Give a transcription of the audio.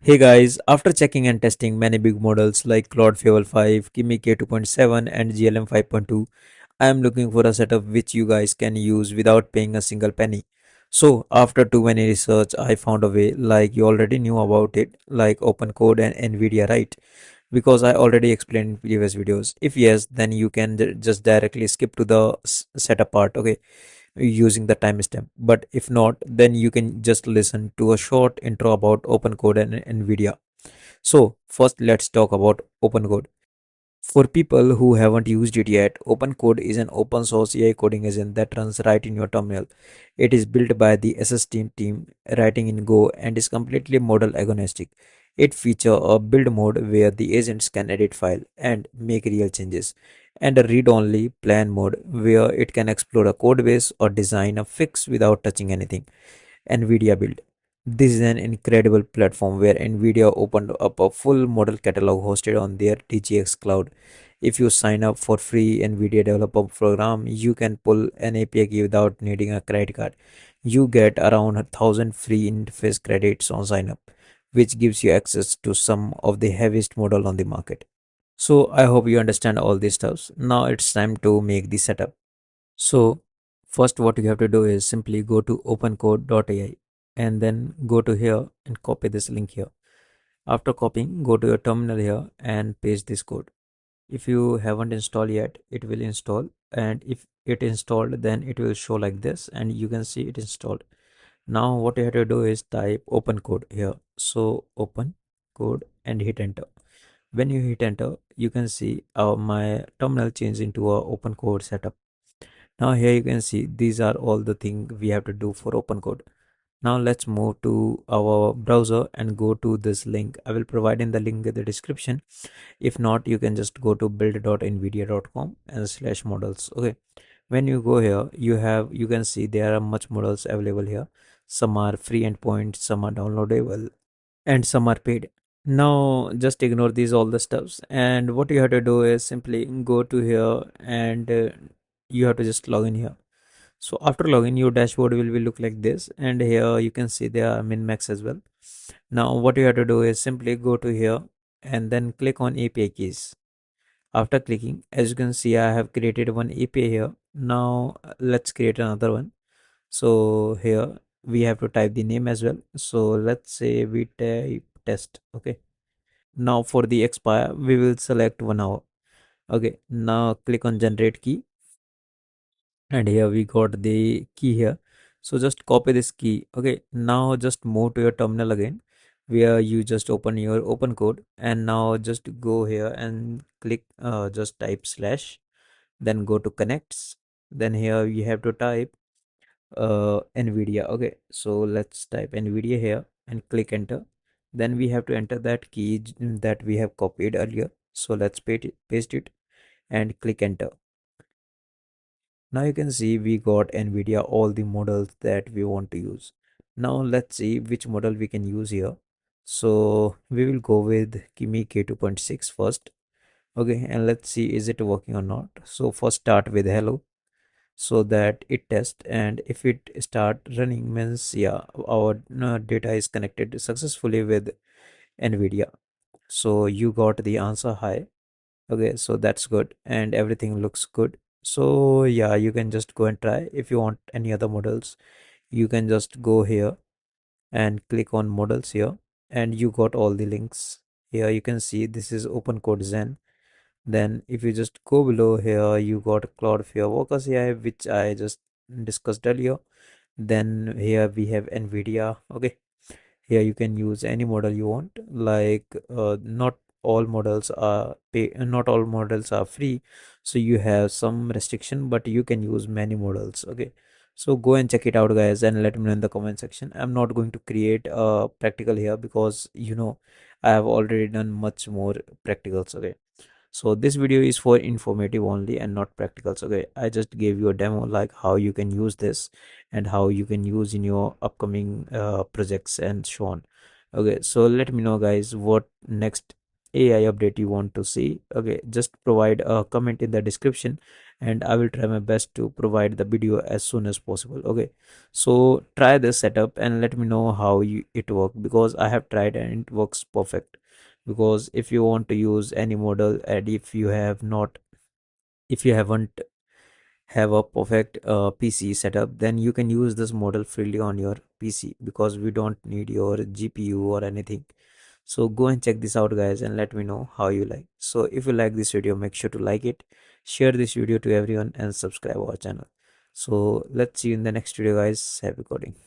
Hey guys, after checking and testing many big models like Claude 5, Kimi K2.7 and GLM 5.2, I am looking for a setup which you guys can use without paying a single penny. So after too many research, I found a way like you already knew about it, like OpenCode and NVIDIA, right? Because I already explained in previous videos. If yes, then you can just directly skip to the setup part, okay, using the timestamp. But if not, then you can just listen to a short intro about OpenCode and NVIDIA. So first let's talk about OpenCode. For people who haven't used it yet, OpenCode is an open source AI coding engine that runs right in your terminal. It is built by the SST team writing in Go and is completely model agnostic. It features a build mode where the agents can edit file and make real changes, and a read-only plan mode where it can explore a code base or design a fix without touching anything. NVIDIA Build. This is an incredible platform where NVIDIA opened up a full model catalog hosted on their DGX cloud. If you sign up for free NVIDIA developer program, you can pull an API key without needing a credit card. You get around 1,000 free interface credits on sign up, which gives you access to some of the heaviest model on the market. So I hope you understand all these stuffs. Now it's time to make the setup. So first what you have to do is simply go to opencode.ai and then go to here and copy this link here. After copying, go to your terminal here and paste this code. If you haven't installed yet, it will install, and if it installed, then it will show like this and you can see it installed. Now what you have to do is type open code here. So open code and hit enter. When you hit enter, you can see my terminal change into a open code setup. Now here you can see these are all the things we have to do for OpenCode. Now let's move to our browser and go to this link. I will provide in the link in the description. If not, you can just go to build.nvidia.com and slash models. Okay. When you go here, you can see there are much models available here. Some are free endpoints, some are downloadable, and some are paid. Now just ignore these all the stuffs, and what you have to do is simply go to here and you have to just log in here. So after login, your dashboard will be look like this, and here you can see there are min-max as well. Now what you have to do is simply go to here and then click on API keys. After clicking, as you can see, I have created one API here. Now let's create another one. So here we have to type the name as well. So let's say we type test. Okay. Now for the expire, we will select 1 hour. Okay. Now click on generate key, and here we got the key here. So just copy this key. Okay, now just move to your terminal again, where you just open your open code, and now just go here and click just type slash, then go to connects. Then here you have to type NVIDIA. Okay, so let's type NVIDIA here and click enter. Then we have to enter that key that we have copied earlier. So let's paste it and click enter. Now you can see we got NVIDIA all the models that we want to use. Now let's see which model we can use here. So we will go with Kimi K2.6 first. Okay, and let's see is it working or not. So first start with hello so that it tests, and if it start running means yeah, our data is connected successfully with NVIDIA. So you got the answer hi. Okay, so that's good and everything looks good. So yeah, you can just go and try. If you want any other models, you can just go here and click on models here, and you got all the links. Here you can see this is open code Zen. Then if you just go below here, you got Cloud Focus AI, which I just discussed earlier. Then here we have NVIDIA. Okay, here you can use any model you want, like not all models are pay not all models are free, so you have some restriction, but you can use many models. Okay, so go and check it out guys and let me know in the comment section. I'm not going to create a practical here because I have already done much more practicals. Okay, so this video is for informative only and not practicals. Okay, I just gave you a demo like how you can use this and how you can use in your upcoming projects and so on. Okay, so let me know guys what next AI update you want to see. Okay, just provide a comment in the description and I will try my best to provide the video as soon as possible. Okay, so try this setup and let me know how it works, because I have tried and it works perfect. Because if you want to use any model, and if you haven't have a perfect PC setup, then you can use this model freely on your PC, because we don't need your GPU or anything. So go and check this out guys and let me know how you like. So if you like this video, make sure to like it, share this video to everyone and subscribe our channel. So let's see you in the next video guys. Happy coding.